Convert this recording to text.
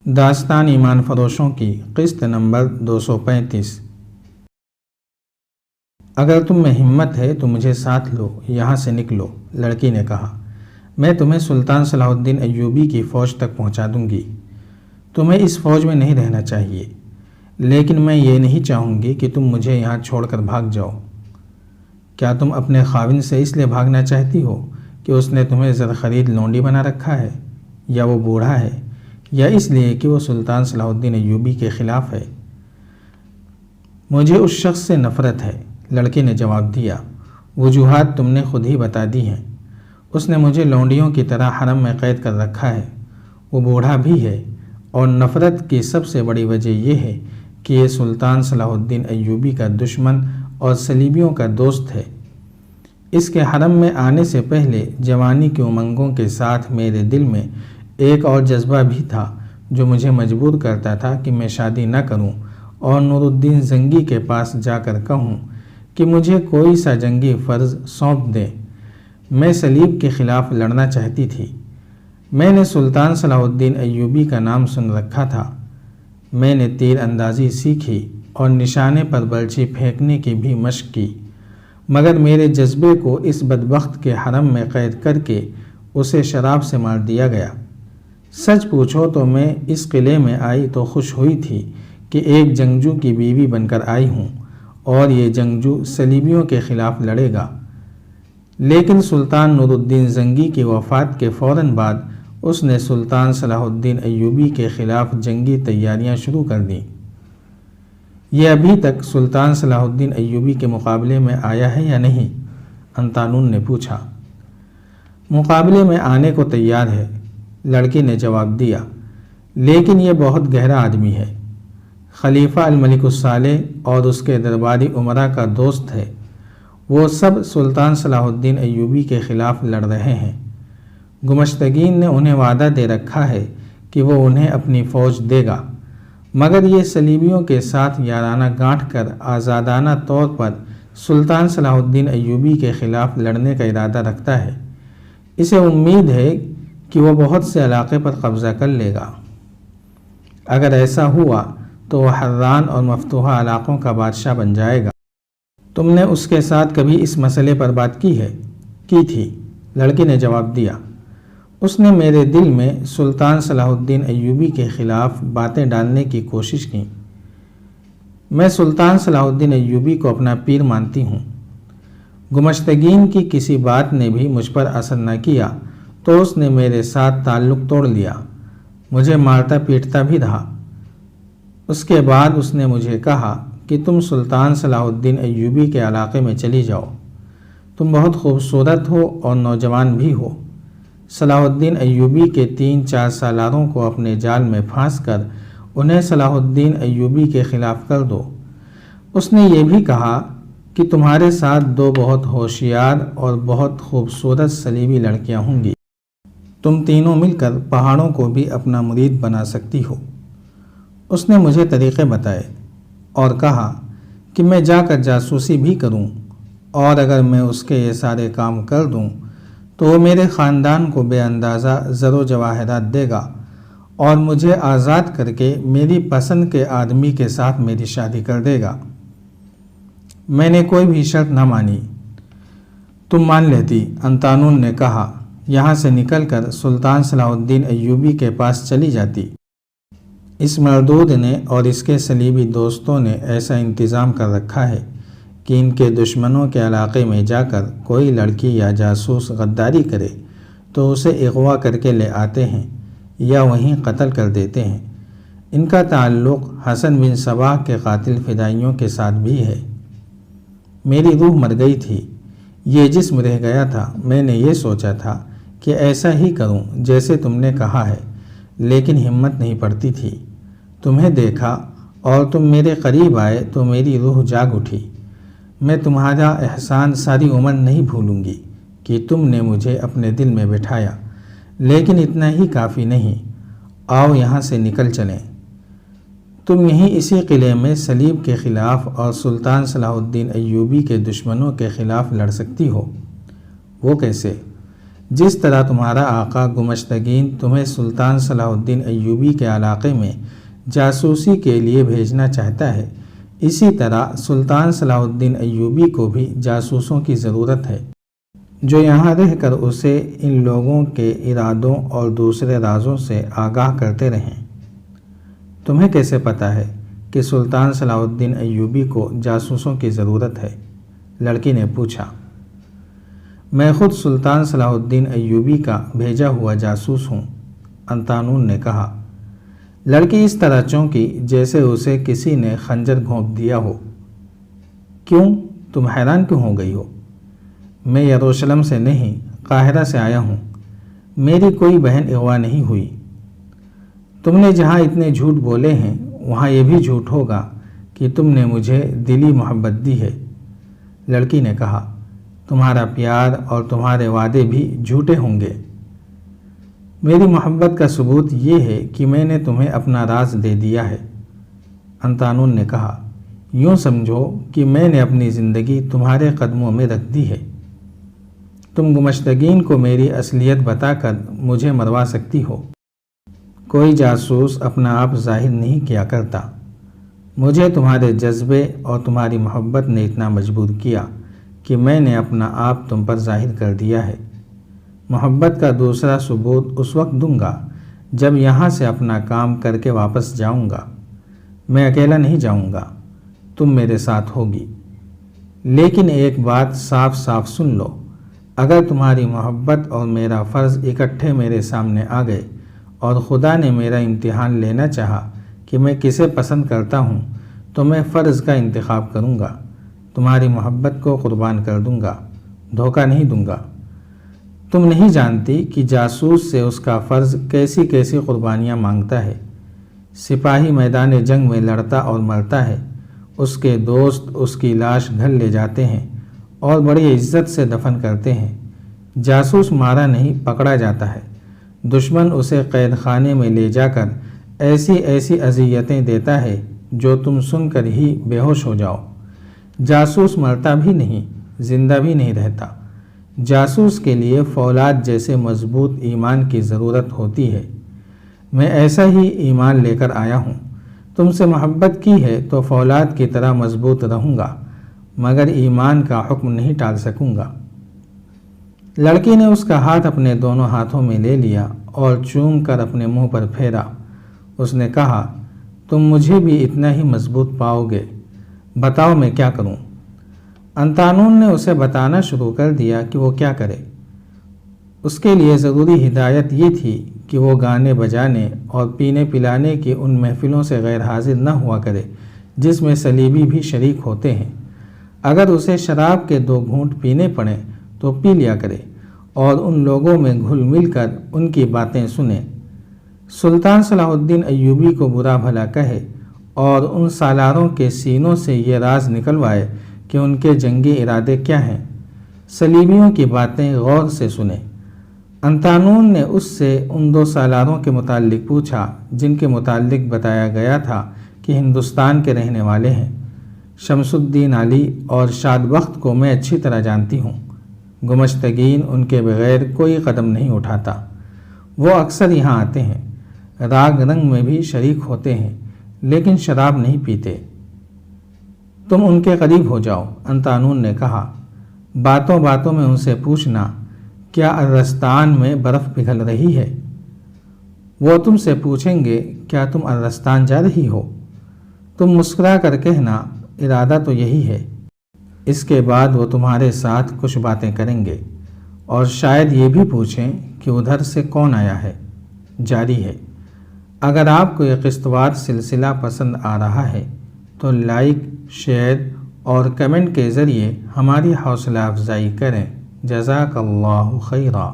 داستان ایمان فروشوں کی قسط نمبر 235۔ اگر تم میں ہمت ہے تو مجھے ساتھ لو، یہاں سے نکلو، لڑکی نے کہا۔ میں تمہیں سلطان صلاح الدین ایوبی کی فوج تک پہنچا دوں گی۔ تمہیں اس فوج میں نہیں رہنا چاہیے، لیکن میں یہ نہیں چاہوں گی کہ تم مجھے یہاں چھوڑ کر بھاگ جاؤ۔ کیا تم اپنے خاوند سے اس لیے بھاگنا چاہتی ہو کہ اس نے تمہیں زرخرید لونڈی بنا رکھا ہے، یا وہ بوڑھا ہے، یا اس لیے کہ وہ سلطان صلاح الدین ایوبی کے خلاف ہے؟ مجھے اس شخص سے نفرت ہے، لڑکی نے جواب دیا۔ وجوہات تم نے خود ہی بتا دی ہیں۔ اس نے مجھے لونڈیوں کی طرح حرم میں قید کر رکھا ہے، وہ بوڑھا بھی ہے، اور نفرت کی سب سے بڑی وجہ یہ ہے کہ یہ سلطان صلاح الدین ایوبی کا دشمن اور صلیبیوں کا دوست ہے۔ اس کے حرم میں آنے سے پہلے جوانی کی امنگوں کے ساتھ میرے دل میں ایک اور جذبہ بھی تھا جو مجھے مجبور کرتا تھا کہ میں شادی نہ کروں اور نور الدین زنگی کے پاس جا کر کہوں کہ مجھے کوئی سا جنگی فرض سونپ دیں۔ میں صلیب کے خلاف لڑنا چاہتی تھی۔ میں نے سلطان صلاح الدین ایوبی کا نام سن رکھا تھا۔ میں نے تیر اندازی سیکھی اور نشانے پر برچی پھینکنے کی بھی مشق کی، مگر میرے جذبے کو اس بدبخت کے حرم میں قید کر کے اسے شراب سے مار دیا گیا۔ سچ پوچھو تو میں اس قلعے میں آئی تو خوش ہوئی تھی کہ ایک جنگجو کی بیوی بن کر آئی ہوں اور یہ جنگجو صلیبیوں کے خلاف لڑے گا۔ لیکن سلطان نور الدین زنگی کی وفات کے فوراً بعد اس نے سلطان صلاح الدین ایوبی کے خلاف جنگی تیاریاں شروع کر دیں۔ یہ ابھی تک سلطان صلاح الدین ایوبی کے مقابلے میں آیا ہے یا نہیں؟ انطانون نے پوچھا۔ مقابلے میں آنے کو تیار ہے، لڑکی نے جواب دیا، لیکن یہ بہت گہرا آدمی ہے۔ خلیفہ الملک الصالح اور اس کے درباری امراء کا دوست ہے۔ وہ سب سلطان صلاح الدین ایوبی کے خلاف لڑ رہے ہیں۔ گمشتگین نے انہیں وعدہ دے رکھا ہے کہ وہ انہیں اپنی فوج دے گا، مگر یہ صلیبیوں کے ساتھ یارانہ گانٹھ کر آزادانہ طور پر سلطان صلاح الدین ایوبی کے خلاف لڑنے کا ارادہ رکھتا ہے۔ اسے امید ہے کہ وہ بہت سے علاقے پر قبضہ کر لے گا۔ اگر ایسا ہوا تو وہ حران اور مفتوحہ علاقوں کا بادشاہ بن جائے گا۔ تم نے اس کے ساتھ کبھی اس مسئلے پر بات کی تھی؟ لڑکی نے جواب دیا۔ اس نے میرے دل میں سلطان صلاح الدین ایوبی کے خلاف باتیں ڈالنے کی کوشش کی۔ میں سلطان صلاح الدین ایوبی کو اپنا پیر مانتی ہوں۔ گمشتگین کی کسی بات نے بھی مجھ پر اثر نہ کیا تو اس نے میرے ساتھ تعلق توڑ لیا، مجھے مارتا پیٹتا بھی رہا۔ اس کے بعد اس نے مجھے کہا کہ تم سلطان صلاح الدین ایوبی کے علاقے میں چلی جاؤ، تم بہت خوبصورت ہو اور نوجوان بھی ہو۔ صلاح الدین ایوبی کے 3-4 سالاروں کو اپنے جال میں پھانس کر انہیں صلاح الدین ایوبی کے خلاف کر دو۔ اس نے یہ بھی کہا کہ تمہارے ساتھ 2 بہت ہوشیار اور بہت خوبصورت صلیبی لڑکیاں ہوں گی، تم تینوں مل کر پہاڑوں کو بھی اپنا مرید بنا سکتی ہو۔ اس نے مجھے طریقے بتائے اور کہا کہ میں جا کر جاسوسی بھی کروں، اور اگر میں اس کے یہ سارے کام کر دوں تو وہ میرے خاندان کو بے اندازہ زر و جواہرات دے گا اور مجھے آزاد کر کے میری پسند کے آدمی کے ساتھ میری شادی کر دے گا۔ میں نے کوئی بھی شرط نہ مانی۔ تم مان لیتی، انطانون نے کہا، یہاں سے نکل کر سلطان صلاح الدین ایوبی کے پاس چلی جاتی۔ اس مردود نے اور اس کے صلیبی دوستوں نے ایسا انتظام کر رکھا ہے کہ ان کے دشمنوں کے علاقے میں جا کر کوئی لڑکی یا جاسوس غداری کرے تو اسے اغوا کر کے لے آتے ہیں یا وہیں قتل کر دیتے ہیں۔ ان کا تعلق حسن بن صباح کے قاتل فدائیوں کے ساتھ بھی ہے۔ میری روح مر گئی تھی، یہ جسم رہ گیا تھا۔ میں نے یہ سوچا تھا کہ ایسا ہی کروں جیسے تم نے کہا ہے، لیکن ہمت نہیں پڑتی تھی۔ تمہیں دیکھا اور تم میرے قریب آئے تو میری روح جاگ اٹھی۔ میں تمہارا احسان ساری عمر نہیں بھولوں گی کہ تم نے مجھے اپنے دل میں بٹھایا، لیکن اتنا ہی کافی نہیں۔ آؤ یہاں سے نکل چلیں۔ تم یہیں اسی قلعے میں صلیب کے خلاف اور سلطان صلاح الدین ایوبی کے دشمنوں کے خلاف لڑ سکتی ہو۔ وہ کیسے؟ جس طرح تمہارا آقا گمشتگین تمہیں سلطان صلاح الدین ایوبی کے علاقے میں جاسوسی کے لیے بھیجنا چاہتا ہے، اسی طرح سلطان صلاح الدین ایوبی کو بھی جاسوسوں کی ضرورت ہے جو یہاں رہ کر اسے ان لوگوں کے ارادوں اور دوسرے رازوں سے آگاہ کرتے رہیں۔ تمہیں کیسے پتہ ہے کہ سلطان صلاح الدین ایوبی کو جاسوسوں کی ضرورت ہے؟ لڑکی نے پوچھا۔ میں خود سلطان صلاح الدین ایوبی کا بھیجا ہوا جاسوس ہوں، انطانون نے کہا۔ لڑکی اس طرح چونکی جیسے اسے کسی نے خنجر گھونپ دیا ہو۔ کیوں؟ تم حیران کیوں ہو گئی ہو؟ میں یروشلم سے نہیں، قاہرہ سے آیا ہوں۔ میری کوئی بہن اغوا نہیں ہوئی۔ تم نے جہاں اتنے جھوٹ بولے ہیں وہاں یہ بھی جھوٹ ہوگا کہ تم نے مجھے دلی محبت دی ہے۔ لڑکی نے کہا، تمہارا پیار اور تمہارے وعدے بھی جھوٹے ہوں گے۔ میری محبت کا ثبوت یہ ہے کہ میں نے تمہیں اپنا راز دے دیا ہے۔ انطانون نے کہا، یوں سمجھو کہ میں نے اپنی زندگی تمہارے قدموں میں رکھ دی ہے۔ تم گمشتگین کو میری اصلیت بتا کر مجھے مروا سکتی ہو۔ کوئی جاسوس اپنا آپ ظاہر نہیں کیا کرتا۔ مجھے تمہارے جذبے اور تمہاری محبت نے اتنا مجبور کیا کہ میں نے اپنا آپ تم پر ظاہر کر دیا ہے۔ محبت کا دوسرا ثبوت اس وقت دوں گا جب یہاں سے اپنا کام کر کے واپس جاؤں گا۔ میں اکیلا نہیں جاؤں گا، تم میرے ساتھ ہوگی۔ لیکن ایک بات صاف صاف سن لو، اگر تمہاری محبت اور میرا فرض اکٹھے میرے سامنے آ گئے اور خدا نے میرا امتحان لینا چاہا کہ میں کسے پسند کرتا ہوں تو میں فرض کا انتخاب کروں گا، تمہاری محبت کو قربان کر دوں گا، دھوکہ نہیں دوں گا۔ تم نہیں جانتی کہ جاسوس سے اس کا فرض کیسی کیسی قربانیاں مانگتا ہے۔ سپاہی میدان جنگ میں لڑتا اور مرتا ہے، اس کے دوست اس کی لاش گھر لے جاتے ہیں اور بڑی عزت سے دفن کرتے ہیں۔ جاسوس مارا نہیں پکڑا جاتا ہے، دشمن اسے قید خانے میں لے جا کر ایسی ایسی اذیتیں دیتا ہے جو تم سن کر ہی بے ہوش ہو جاؤ۔ جاسوس مرتا بھی نہیں، زندہ بھی نہیں رہتا۔ جاسوس کے لیے فولاد جیسے مضبوط ایمان کی ضرورت ہوتی ہے۔ میں ایسا ہی ایمان لے کر آیا ہوں۔ تم سے محبت کی ہے تو فولاد کی طرح مضبوط رہوں گا، مگر ایمان کا حکم نہیں ٹال سکوں گا۔ لڑکی نے اس کا ہاتھ اپنے دونوں ہاتھوں میں لے لیا اور چوم کر اپنے منہ پر پھیرا۔ اس نے کہا، تم مجھے بھی اتنا ہی مضبوط پاؤ گے، بتاؤ میں کیا کروں؟ انطانون نے اسے بتانا شروع کر دیا کہ وہ کیا کرے۔ اس کے لیے ضروری ہدایت یہ تھی کہ وہ گانے بجانے اور پینے پلانے کی ان محفلوں سے غیر حاضر نہ ہوا کرے جس میں صلیبی بھی شریک ہوتے ہیں۔ اگر اسے شراب کے 2 گھونٹ پینے پڑیں تو پی لیا کرے اور ان لوگوں میں گھل مل کر ان کی باتیں سنے۔ سلطان صلاح الدین ایوبی کو برا بھلا کہے اور ان سالاروں کے سینوں سے یہ راز نکلوائے کہ ان کے جنگی ارادے کیا ہیں۔ صلیبیوں کی باتیں غور سے سنے۔ انطانون نے اس سے ان 2 سالاروں کے متعلق پوچھا جن کے متعلق بتایا گیا تھا کہ ہندوستان کے رہنے والے ہیں۔ شمس الدین علی اور شادبخت کو میں اچھی طرح جانتی ہوں۔ گمشتگین ان کے بغیر کوئی قدم نہیں اٹھاتا۔ وہ اکثر یہاں آتے ہیں، راگ رنگ میں بھی شریک ہوتے ہیں، لیکن شراب نہیں پیتے۔ تم ان کے قریب ہو جاؤ، انطانون نے کہا۔ باتوں باتوں میں ان سے پوچھنا، کیا ارستان میں برف پگھل رہی ہے؟ وہ تم سے پوچھیں گے، کیا تم ارستان جا رہی ہو؟ تم مسکرا کر کہنا، ارادہ تو یہی ہے۔ اس کے بعد وہ تمہارے ساتھ کچھ باتیں کریں گے اور شاید یہ بھی پوچھیں کہ ادھر سے کون آیا ہے۔ جاری ہے۔ اگر آپ کو یہ قسط وار سلسلہ پسند آ رہا ہے تو لائک، شیئر اور کمنٹ کے ذریعے ہماری حوصلہ افزائی کریں۔ جزاک اللہ خیرا۔